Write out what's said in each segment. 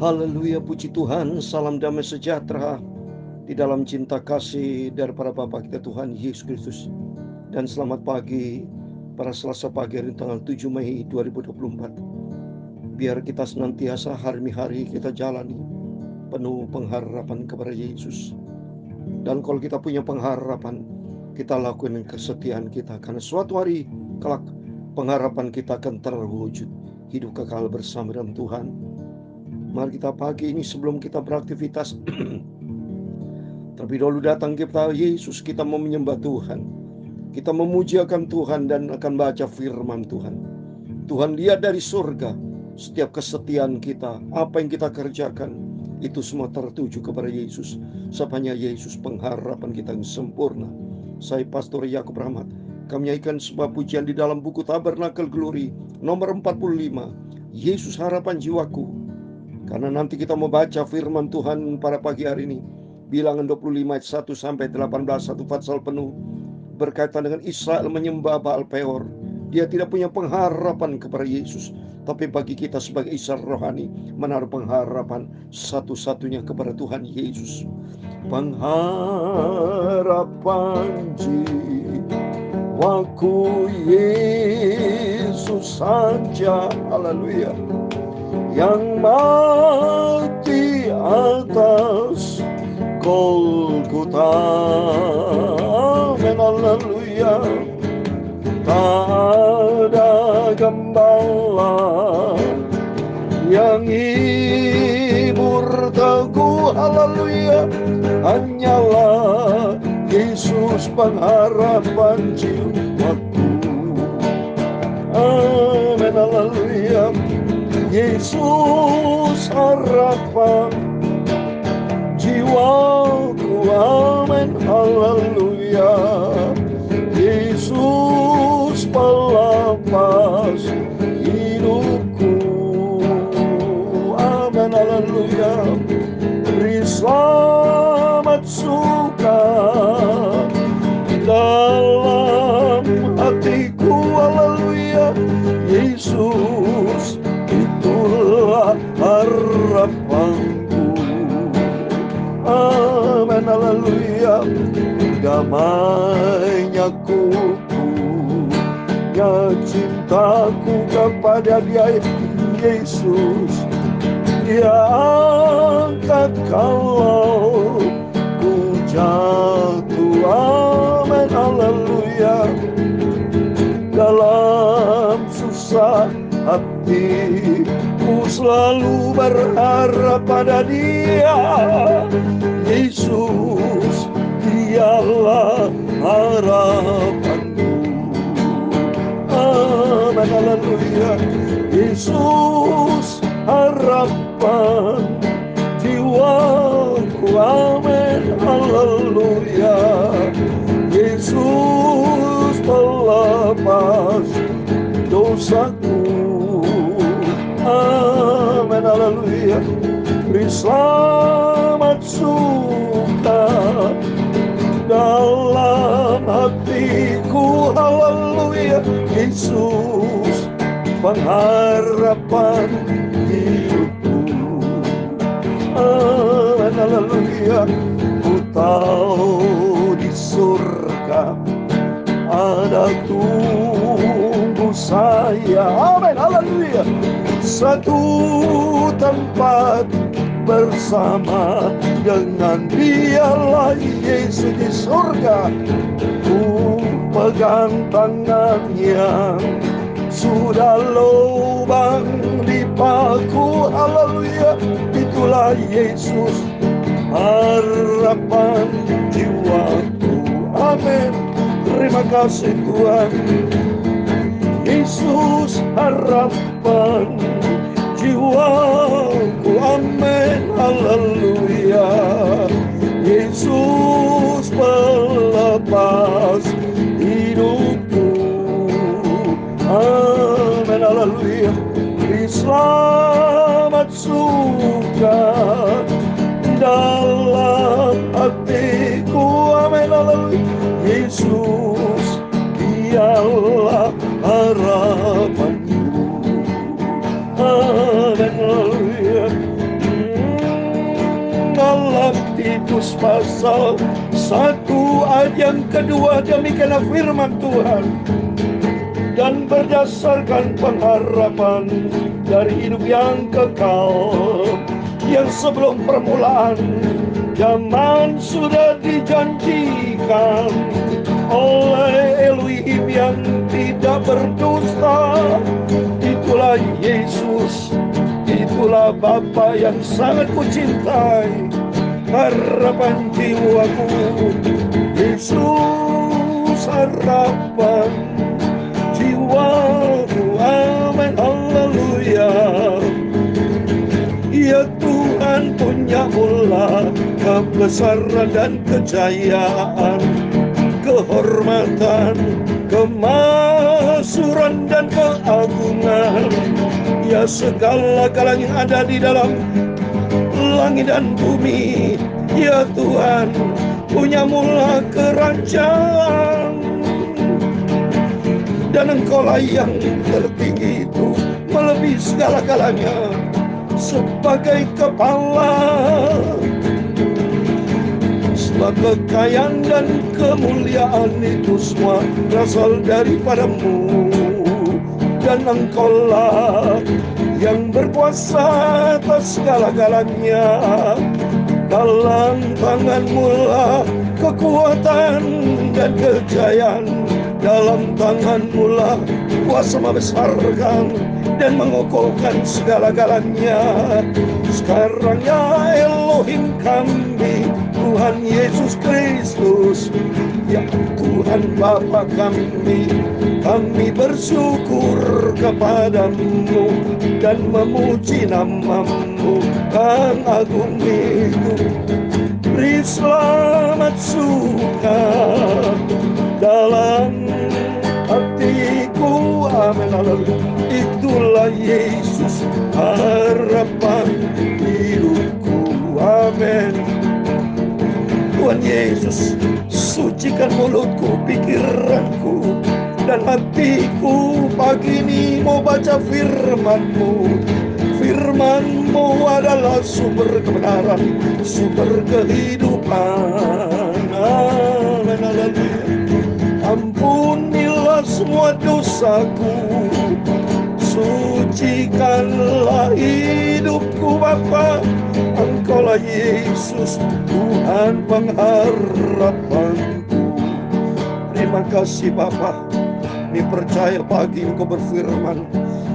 Haleluya, puji Tuhan, salam damai sejahtera di dalam cinta kasih daripada Bapa kita Tuhan Yesus Kristus. Dan selamat pagi pada Selasa pagi hari tanggal 7 Mei 2024. Biar kita senantiasa hari-hari kita jalani penuh pengharapan kepada Yesus. Dan kalau kita punya pengharapan, kita lakukan kesetiaan kita, karena suatu hari kelak pengharapan kita akan terwujud, hidup kekal bersama dengan Tuhan. Mari kita pagi ini sebelum kita beraktivitas terlebih dahulu datang kepada Yesus, kita mau menyembah Tuhan. Kita memuji akan Tuhan dan akan baca firman Tuhan. Tuhan lihat dari surga, setiap kesetiaan kita, apa yang kita kerjakan, itu semua tertuju kepada Yesus. Sebabnya Yesus pengharapan kita yang sempurna. Saya Pastor Yakub Rahmat, kami nyanyikan sebuah pujian di dalam buku Tabernakel Glory nomor 45, Yesus harapan jiwaku. Karena nanti kita mau baca firman Tuhan pada pagi hari ini. Bilangan 25 ayat 1 sampai 18, satu pasal penuh berkaitan dengan Israel menyembah Baal Peor. Dia tidak punya pengharapan kepada Yesus, tapi bagi kita sebagai Israel rohani menaruh pengharapan satu-satunya kepada Tuhan Yesus. Pengharapan jiwaku Yesus saja, haleluya, yang mati atas Golgota, amin, haleluya. Tak ada gembala yang hibur teguh, haleluya, hanyalah Yesus pengharapan jiwaku, amin, haleluya. Yesus harapan jiwaku, amin, haleluya. Yesus pelepas hidupku, amin, haleluya. Beri selamat suka dalam hatiku, haleluya. Yesus itulah harapanku, amin, haleluya. Damainya kupunya cintaku kepada Dia, Yesus. Dia angkat kalau ku jatuh, amin, haleluya. Dalam susah hatiku selalu berharap pada Dia, Yesus, Dialah harapanku, amin, haleluya. Yesus harapan jiwaku, amin, haleluya. Yesus pelepas dosaku, amin, haleluya. Beri selamat suka dalam hatiku, haleluya. Yesus pengharapan hidupku, amin, haleluya. Ku tahu di surga ada tunggu saya, amin, haleluya. Satu tempat bersama dengan Dialah Yesus di surga. Ku pegang tangan yang sudah lubang di paku, haleluya. Itulah Yesus harapan jiwaku, amin. Terima kasih Tuhan. Yesus harapan jiwaku, amin, haleluya. Yesus pelepas hidupku, amin, haleluya. Beri selamat suka dalam hatiku, amin, haleluya. Yesus harapanku. Haleluya. Titus pasal 1 ayat yang kedua, demikianlah firman Tuhan. Dan berdasarkan pengharapan dari hidup yang kekal, yang sebelum permulaan zaman sudah dijanjikan oleh Elohim yang tidak berdusta. Itulah Yesus, itulah Bapa yang sangat kucintai, harapan jiwaku. Yesus harapan jiwaku, amin, haleluya. Ya Tuhan punya mula kebesaran dan kejayaan, kehormatan, kemasyhuran dan keagungan. Ya segala-galanya yang ada di dalam langit dan bumi, ya Tuhan punya mula kerajaan. Dan Engkaulah yang tertinggi itu, melebihi segala-galanya, sebagai kepala. Sebab kekayaan dan kemuliaan itu semua berasal daripadamu. Dan Engkaulah yang berkuasa atas segala-galanya. Dalam tanganmu lah kekuatan dan kejayaan. Dalam tanganmu lah kuasa membesarkan dan mengokohkan segala-galanya. Sekarang ya Elohim kami, Tuhan Yesus Kristus, ya Tuhan Bapa kami bersyukur kepadamu dan memuji namamu yang agung itu. Beri selamat suka dalam hatiku, amin, haleluya. Itulah Yesus harapan hidupku, amin. Tuhan Yesus, sucikan mulutku, pikiranku, dan hatiku. Pagi ini mau baca firman-Mu. Firman-Mu adalah sumber kebenaran, sumber kehidupan, amin, haleluya. Ampunilah semua dosaku, sucikanlah hidupku Bapa. Engkaulah Yesus, Tuhan pengharapanku. Terima kasih Bapa. Kami percaya pagi Engkau berfirman,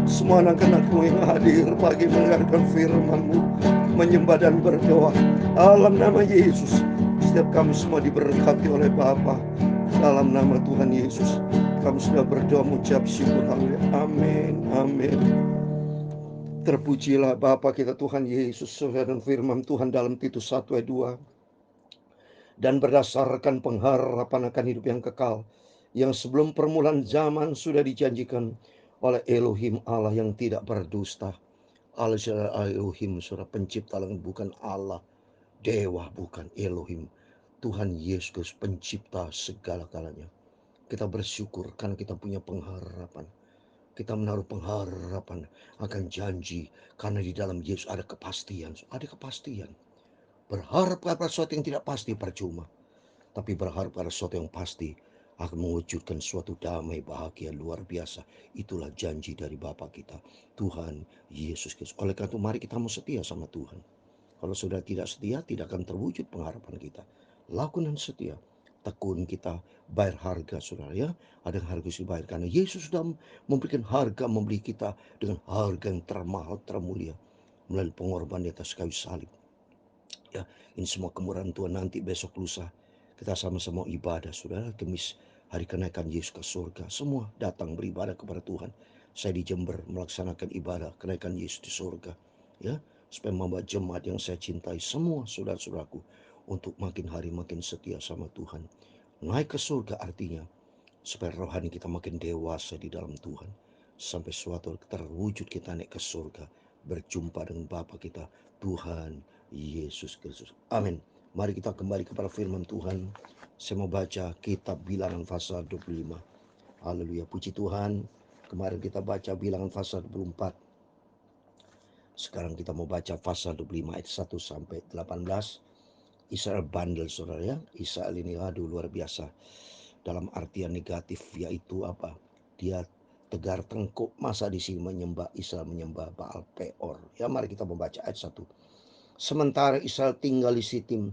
semua anak-anak-Mu yang hadir pagi mendengarkan firman-Mu, menyembah dan berdoa dalam nama Yesus. Setiap kami semua diberkati oleh Bapa. Dalam nama Tuhan Yesus kami sudah berdoa mengucap syukur, haleluya, amin, amin. Terpujilah Bapa kita Tuhan Yesus, sesuai dengan firman Tuhan dalam Titus 1 ayat 2. Dan berdasarkan pengharapan akan hidup yang kekal, yang sebelum permulaan zaman sudah dijanjikan oleh Elohim Allah yang tidak berdusta. Allah adalah Elohim, saudara, pencipta langit, bukan Allah. Dewa bukan, Elohim. Tuhan Yesus pencipta segala-galanya. Kita bersyukur karena kita punya pengharapan. Kita menaruh pengharapan akan janji, karena di dalam Yesus ada kepastian. Ada kepastian. Berharap pada sesuatu yang tidak pasti percuma. Tapi berharap pada sesuatu yang pasti akan mewujudkan suatu damai bahagia luar biasa. Itulah janji dari Bapa kita, Tuhan Yesus Kristus. Oleh karena itu mari kita mau setia sama Tuhan. Kalau sudah tidak setia, tidak akan terwujud pengharapan kita. Lakukan dan setia. Tekun kita, bayar harga, saudara, ya. Ada harga yang dibayar karena Yesus sudah memberikan harga, membeli kita dengan harga yang termahal, termulia, melalui pengorbanan di atas kayu salib. Ya, ini semua kemurahan Tuhan. Nanti besok lusa kita sama-sama ibadah, saudara. Kemis hari kenaikan Yesus ke surga. Semua datang beribadah kepada Tuhan. Saya di Jember melaksanakan ibadah kenaikan Yesus di surga, ya, supaya membawa jemaat yang saya cintai semua saudara-saudaraku untuk makin hari makin setia sama Tuhan. Naik ke surga artinya supaya rohani kita makin dewasa di dalam Tuhan, sampai suatu terwujud kita naik ke surga, berjumpa dengan Bapa kita, Tuhan Yesus Kristus. Amin. Mari kita kembali kepada firman Tuhan. Saya mau baca kitab Bilangan pasal 25. Haleluya, puji Tuhan. Kemarin kita baca Bilangan pasal 24. Sekarang kita mau baca pasal 25 ayat 1 sampai 18. Israel bandel saudara ya. Israel ini aduh luar biasa. Dalam artian negatif, yaitu apa? Dia tegar tengkuk, masa di sini menyembah Israel menyembah Baal Peor. Ya mari kita membaca ayat 1. Sementara Israel tinggal di Sitim,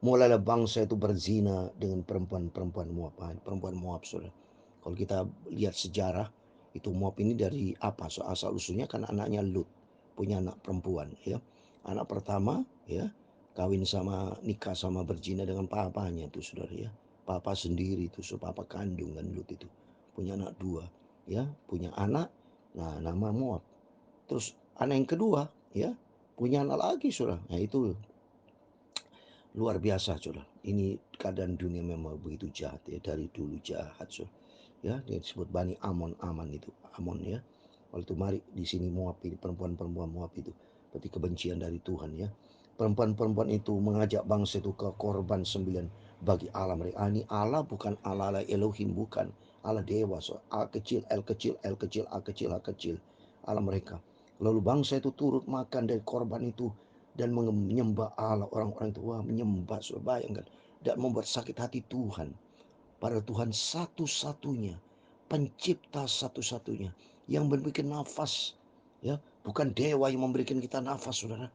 mulailah bangsa itu berzina dengan perempuan-perempuan Moab. Perempuan Moab saudara. Kalau kita lihat sejarah, itu Moab ini dari apa? So, asal usulnya kan anaknya Lut, punya anak perempuan ya. Anak pertama ya, kawin sama nikah sama berzina dengan papanya tuh saudara ya. Papa sendiri tuh, so papa kandung kan Lut itu. Punya anak dua ya, punya anak, nah nama Moab. Terus anak yang kedua ya, punya anak lagi saudara. Nah itu luar biasa saudara. Ini keadaan dunia memang begitu jahat ya, dari dulu jahat saudara. Ya, dia disebut Bani Amon, Aman itu, Amon ya. Waktu mari di sini Moab ini, perempuan-perempuan Moab itu, berarti kebencian dari Tuhan ya. Perempuan-perempuan itu mengajak bangsa itu ke korban sembilan bagi Allah mereka. Ini Allah bukan Allah Elohim, bukan Allah dewa, so. A kecil, L kecil, L kecil, A kecil, A kecil, Allah mereka. Lalu bangsa itu turut makan dari korban itu dan menyembah Allah. Orang-orang itu wah menyembah, so bayangkan, dan membuat sakit hati Tuhan. Pada Tuhan satu-satunya, pencipta satu-satunya yang membuat nafas, ya, bukan dewa yang memberikan kita nafas, saudara.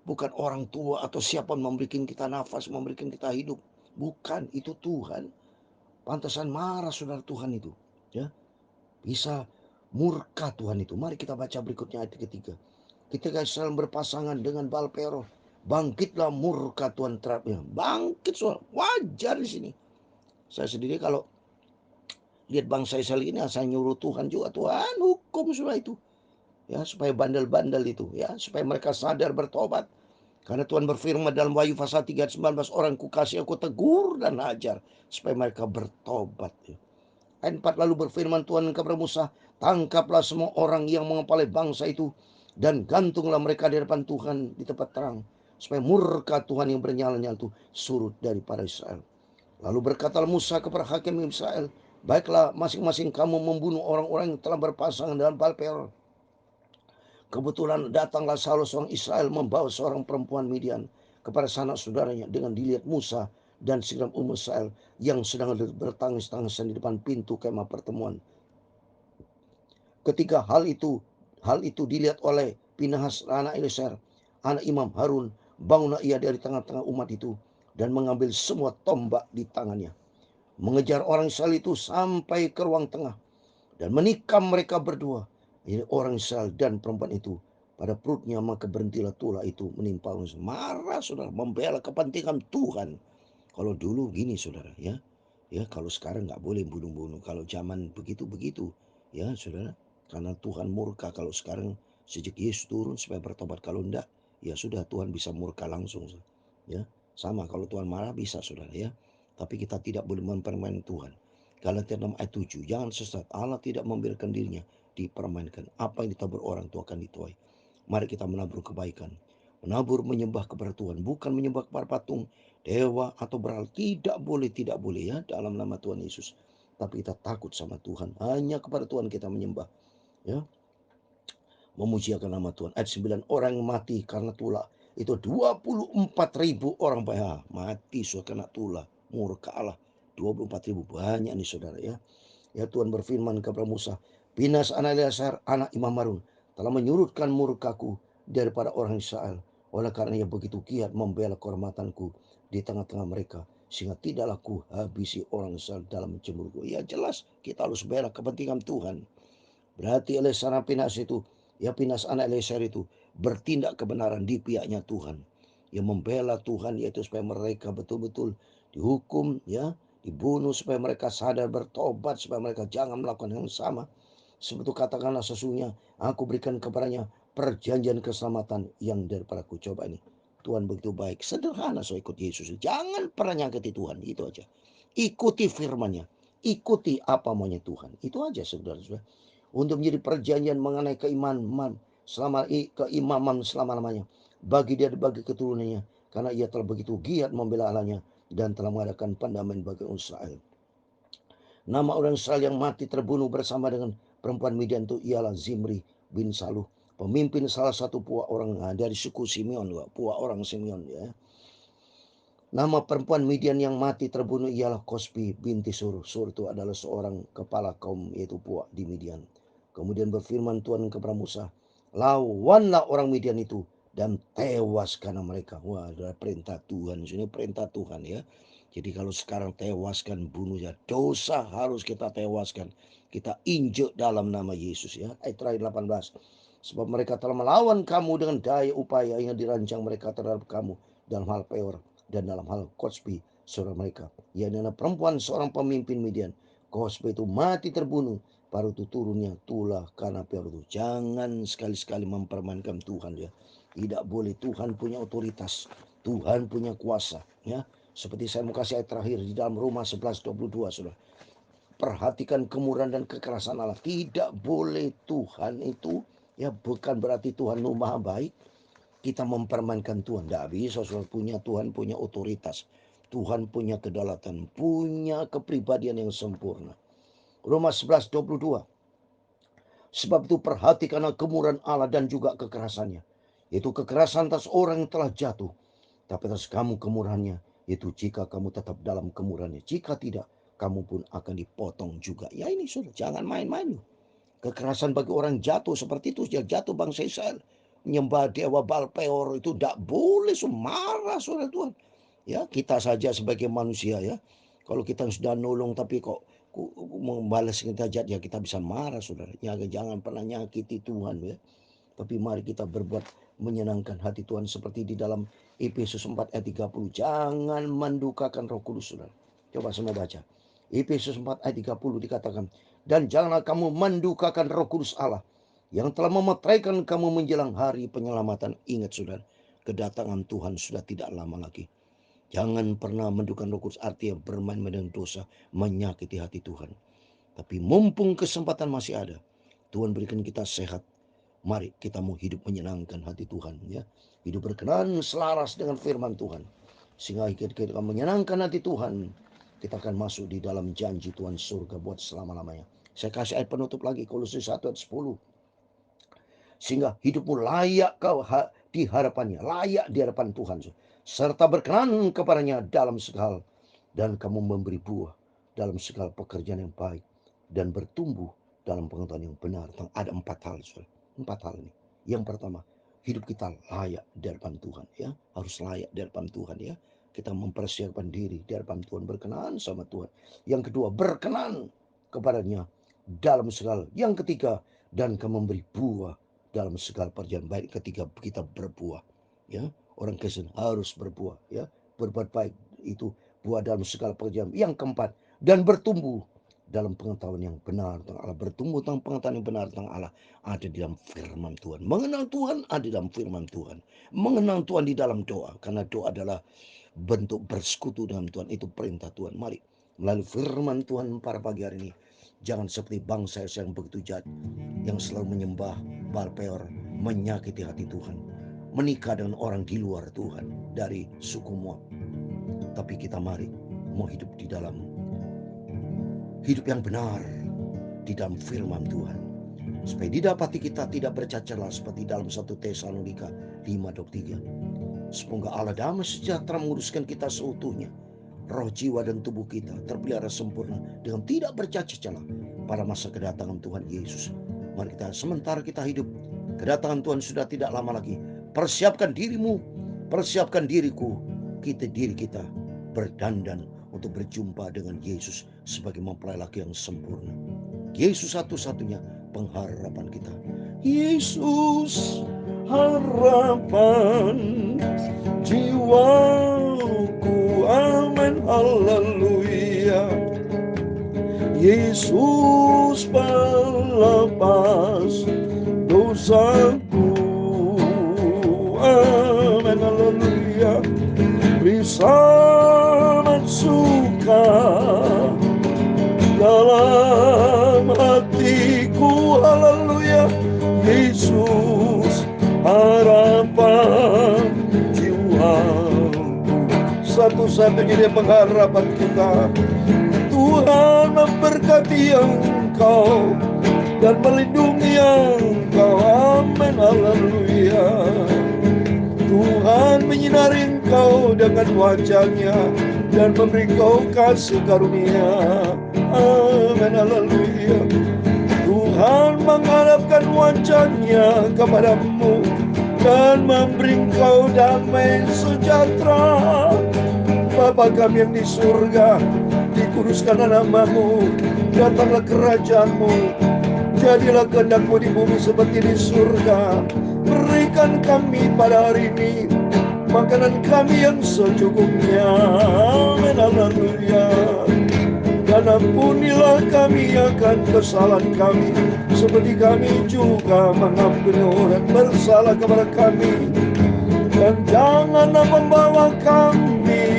Bukan orang tua atau siapa yang memberikan kita nafas, memberikan kita hidup. Bukan, itu Tuhan. Pantasan marah saudara Tuhan itu, ya. Bisa murka Tuhan itu. Mari kita baca berikutnya ayat ketiga. Ketika Israel berpasangan dengan Baal Peor, bangkitlah murka Tuhan terhadapnya. Bangkit saudara, wajar di sini. Saya sendiri kalau lihat bangsa Israel ini asal nyuruh Tuhan juga, Tuhan hukum sudah itu ya, supaya bandel-bandel itu ya, supaya mereka sadar bertobat. Karena Tuhan berfirman dalam Wahyu pasal 3 ayat 19, orang kukasih aku tegur dan ajar supaya mereka bertobat ya. Ayat 4, lalu berfirman Tuhan kepada Musa, tangkaplah semua orang yang mengepalai bangsa itu dan gantunglah mereka di depan Tuhan di tempat terang, supaya murka Tuhan yang bernyala-nyala itu surut daripada Israel. Lalu berkatalah Musa kepada hakim Israel, baiklah masing-masing kamu membunuh orang-orang yang telah berpasangan dengan Baal Peor. Kebetulan datanglah salah seorang Israel membawa seorang perempuan Midian kepada sanak saudaranya, dengan dilihat Musa dan segenap umat Israel yang sedang bertangis-tangisan di depan pintu kemah pertemuan. Ketika hal itu dilihat oleh Pinhas anak Eliezer, anak Imam Harun, bangunlah ia dari tengah-tengah umat itu dan mengambil semua tombak di tangannya, mengejar orang Israel itu sampai ke ruang tengah dan menikam mereka berdua, ini orang Israel dan perempuan itu, pada perutnya. Maka berhentilah tulah itu menimpa. Marah saudara, membela kepentingan Tuhan. Kalau dulu gini saudara ya, ya kalau sekarang nggak boleh bunuh-bunuh. Kalau zaman begitu-begitu ya saudara, karena Tuhan murka. Kalau sekarang sejak Yesus turun supaya bertobat, kalau enggak ya sudah Tuhan bisa murka langsung ya. Sama kalau Tuhan marah bisa saudara ya, tapi kita tidak boleh mempermainkan Tuhan. Galatia 6 ayat 7, jangan sesat, Allah tidak membiarkan dirinya dipermainkan. Apa yang ditabur orang itu akan dituai. Mari kita menabur kebaikan, menabur menyembah kepada Tuhan, bukan menyembah kepada patung, dewa atau berhala. Tidak boleh ya, dalam nama Tuhan Yesus. Tapi kita takut sama Tuhan, hanya kepada Tuhan kita menyembah ya, memujiakan nama Tuhan. Ayat 9, orang yang mati karena tulah itu 24.000 orang mati sudah kena tulah, murka Allah. 24.000 banyak nih saudara ya. Ya Tuhan berfirman kepada Musa, Pinhas anak Eleazar anak Imam Harun telah menyurutkan murkaku daripada orang Israel. Oleh karena ia begitu giat membela kehormatanku di tengah-tengah mereka, sehingga tidaklah ku habisi orang Israel dalam cemburuku. Ya jelas kita harus bela kepentingan Tuhan. Berarti Eleazar Pinhas itu, ya Pinhas anak Eleazar itu bertindak kebenaran di pihaknya Tuhan. Yang membela Tuhan, yaitu supaya mereka betul-betul dihukum ya, dibunuh, supaya mereka sadar bertobat, supaya mereka jangan melakukan yang sama. Sebetulnya katakanlah sesungguhnya aku berikan kepadanya perjanjian keselamatan yang daripadaku. Coba ini, Tuhan begitu baik. Sederhana, so ikut Yesus. Jangan pernah nyakiti Tuhan, itu aja. Ikuti firman-Nya, ikuti apa maunya Tuhan. Itu aja saudara-saudara. Untuk menjadi perjanjian mengenai keimaman selama-lamanya bagi dia, bagi keturunannya, karena ia telah begitu giat membela Allahnya dan telah mengadakan pendamaian bagi Israel. Nama orang Israel yang mati terbunuh bersama dengan perempuan Midian itu ialah Zimri bin Saluh, pemimpin salah satu puak orang dari suku Simeon, puak orang Simeon ya. Nama perempuan Midian yang mati terbunuh ialah Kosbi binti Sur. Sur itu adalah seorang kepala kaum, yaitu Puak di Midian. Kemudian berfirman Tuhan kepada Musa, lawanlah orang Midian itu dan tewaskan mereka. Wah, adalah perintah Tuhan. Ini perintah Tuhan ya. Jadi kalau sekarang tewaskan, bunuh ya. Dosa harus kita tewaskan. Kita injek dalam nama Yesus ya. Ayat terakhir 18. Sebab mereka telah melawan kamu dengan daya upaya yang dirancang mereka terhadap kamu dalam hal Peor dan dalam hal Kosbi saudara mereka. Ia adalah perempuan seorang pemimpin Midian. Kosbi itu mati terbunuh. Baru itu turunnya tulah karena Peor itu. Jangan sekali-sekali mempermainkan Tuhan ya. Tidak boleh. Tuhan punya otoritas. Tuhan punya kuasa ya. Seperti saya mau kasih ayat terakhir di dalam Roma 11:22 saudara. Perhatikan kemurahan dan kekerasan Allah. Tidak boleh. Tuhan itu ya, bukan berarti Tuhan itu maha baik kita mempermainkan Tuhan. Tidak bisa saudara. Tuhan punya otoritas. Tuhan punya kedaulatan, punya kepribadian yang sempurna. Roma 11:22. Sebab itu perhatikanlah kemurahan Allah dan juga kekerasannya. Itu kekerasan atas orang yang telah jatuh. Tapi atas kamu kemurahannya. Itu jika kamu tetap dalam kemurahannya. Jika tidak, kamu pun akan dipotong juga. Ya ini saudara, jangan main-main. Kekerasan bagi orang jatuh seperti itu. Dia jatuh bangsa Israel. Menyembah dewa Baal Peor itu tidak boleh. Marah saudara Tuhan. Ya, kita saja sebagai manusia ya. Kalau kita sudah nolong tapi kok membalas kita jahat, ya kita bisa marah saudara. Ya, jangan pernah nyakiti Tuhan ya. Tapi mari kita berbuat menyenangkan hati Tuhan seperti di dalam Efesus 4 ayat 30. Jangan mendukakan Roh Kudus saudara. Coba semua baca. Efesus 4 ayat 30 dikatakan, dan janganlah kamu mendukakan Roh Kudus Allah yang telah memeteraikan kamu menjelang hari penyelamatan. Ingat saudara, kedatangan Tuhan sudah tidak lama lagi. Jangan pernah mendukakan Roh Kudus, artinya bermain-main dengan dosa, menyakiti hati Tuhan. Tapi mumpung kesempatan masih ada, Tuhan berikan kita sehat. Mari kita mau hidup menyenangkan hati Tuhan ya. Hidup berkenan selaras dengan firman Tuhan. Sehingga kita menyenangkan hati Tuhan, kita akan masuk di dalam janji Tuhan surga buat selama-lamanya. Saya kasih ayat penutup lagi, Kolose 1 ayat 10. Sehingga hidupmu layak kau di hadapannya, layak di hadapan Tuhan, serta berkenan kepadanya dalam segala, dan kamu memberi buah dalam segala pekerjaan yang baik dan bertumbuh dalam pengetahuan yang benar. Ada 4 hal, saudara. 4 hal ini. Yang pertama, hidup kita layak di hadapan Tuhan ya, harus layak di hadapan Tuhan ya. Kita mempersiapkan diri di hadapan Tuhan, berkenan sama Tuhan. Yang kedua, berkenan kepadanya dalam segala. Yang ketiga, dan kamu memberi buah dalam segala pekerjaan baik. Ketika kita berbuah ya, orang Kristen harus berbuah ya, berbuat baik itu buah dalam segala pekerjaan. Yang keempat, dan bertumbuh dalam pengetahuan yang benar tentang Allah. Bertumbuh tentang pengetahuan yang benar tentang Allah ada di dalam firman Tuhan. Mengenal Tuhan ada di dalam firman Tuhan. Mengenal Tuhan di dalam doa, karena doa adalah bentuk bersekutu dengan Tuhan. Itu perintah Tuhan. Mari melalui firman Tuhan pada pagi hari ini, jangan seperti bangsa yang begitu jahat, yang selalu menyembah Baal Peor, menyakiti hati Tuhan, menikah dengan orang di luar Tuhan dari suku Moab. Tapi kita mari mau hidup di dalam hidup yang benar di dalam firman Tuhan, supaya didapati kita tidak bercacat seperti dalam 1 Tesalonika 5:3. Semoga Allah damai sejahtera menguruskan kita seutuhnya, roh, jiwa, dan tubuh kita terpelihara sempurna dengan tidak bercacat celah pada masa kedatangan Tuhan Yesus. Mari kita, sementara kita hidup, kedatangan Tuhan sudah tidak lama lagi. Persiapkan dirimu, persiapkan diriku, diri kita berdandan untuk berjumpa dengan Yesus sebagai mempelai laki yang sempurna. Yesus satu-satunya pengharapan kita. Yesus harapan jiwaku, amin, haleluya. Yesus pelepas dosaku, amin, haleluya. Bersama suka dalam hatiku, haleluya. Yesus harapan jiwaku, satu-satunya dia pengharapan kita. Tuhan memberkati engkau dan melindungi engkau, amin, haleluya. Tuhan menyinari kau dengan wajahnya dan memberi kau kasih karunia. Amin, haleluya. Tuhan menghadapkan wajahnya kepadamu dan memberi kau damai sejahtera. Bapa kami yang di surga, dikuduskanlah namamu, datanglah kerajaanmu, jadilah kehendak-Mu di bumi seperti di surga. Berikan kami pada hari ini makanan kami yang secukupnya. Amin, haleluya. Dan ampunilah kami akan kesalahan kami, seperti kami juga mengampuni orang bersalah kepada kami. Dan janganlah membawa kami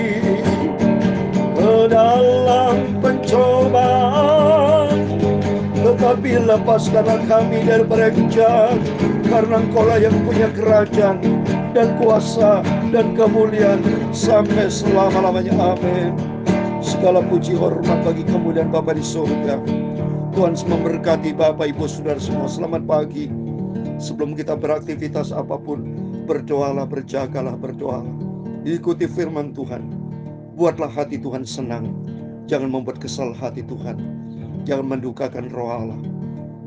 ke dalam pencobaan, tetapi lepaskanlah kami daripada yang jahat, karena Engkaulah yang punya kerajaan dan kuasa dan kemuliaan sampai selama-lamanya. Amin. Segala puji hormat bagi kemuliaan Bapa di surga. Tuhan memberkati Bapak Ibu Saudara semua. Selamat pagi. Sebelum kita beraktivitas apapun, berdoalah, berjagalah, berdoalah. Ikuti firman Tuhan. Buatlah hati Tuhan senang. Jangan membuat kesal hati Tuhan. Jangan mendukakan roh Allah.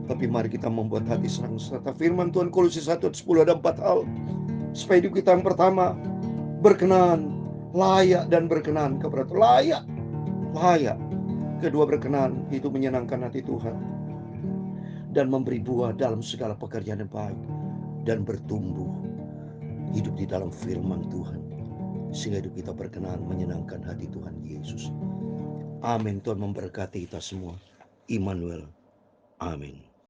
Tapi mari kita membuat hati senang. Serta firman Tuhan Kolose 1:10 ada 4 hal. Supaya hidup kita yang pertama berkenan, layak dan berkenan kepada Tuhan. Layak. Kedua, berkenan, itu menyenangkan hati Tuhan dan memberi buah dalam segala pekerjaan yang baik, dan bertumbuh hidup di dalam firman Tuhan sehingga hidup kita berkenan menyenangkan hati Tuhan Yesus. Amin. Tuhan memberkati kita semua. Immanuel. Amin.